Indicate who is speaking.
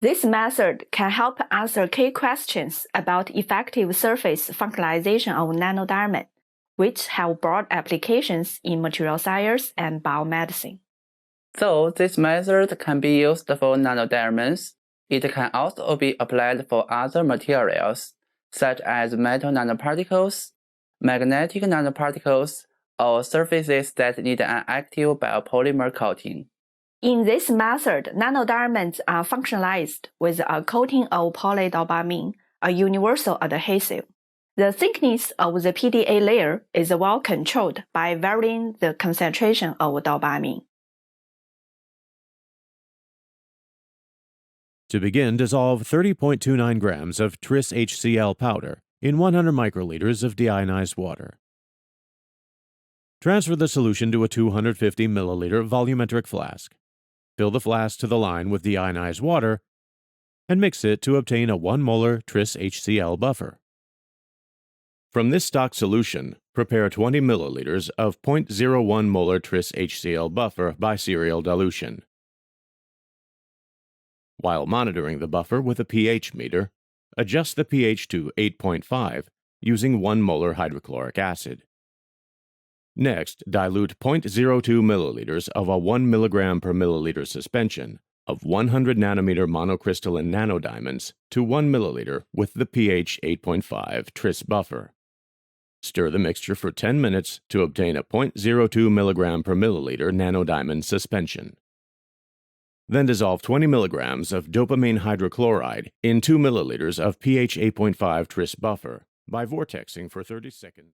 Speaker 1: This method can help answer key questions about effective surface functionalization of nanodiamond, which have broad applications in material science and biomedicine.
Speaker 2: Though this method can be used for nanodiamonds, it can also be applied for other materials, such as metal nanoparticles, magnetic nanoparticles, or surfaces that need an active biopolymer coating.
Speaker 1: In this method, nanodiamonds are functionalized with a coating of polydopamine, a universal adhesive. The thickness of the PDA layer is well controlled by varying the concentration of dopamine.
Speaker 3: To begin, dissolve 30.29 grams of tris HCl powder in 100 microliters of deionized water. Transfer the solution to a 250 milliliter volumetric flask. Fill the flask to the line with deionized water and mix it to obtain a 1 molar tris HCl buffer. From this stock solution, prepare 20 milliliters of 0.01 molar tris HCl buffer by serial dilution. While monitoring the buffer with a pH meter, adjust the pH to 8.5 using 1 molar hydrochloric acid. Next, dilute 0.02 milliliters of a 1 milligram per milliliter suspension of 100 nanometer monocrystalline nanodiamonds to 1 milliliter with the pH 8.5 tris buffer. Stir the mixture for 10 minutes to obtain a 0.02 milligram per milliliter nanodiamond suspension. Then dissolve 20 milligrams of dopamine hydrochloride in 2 milliliters of pH 8.5 tris buffer by vortexing for 30 seconds.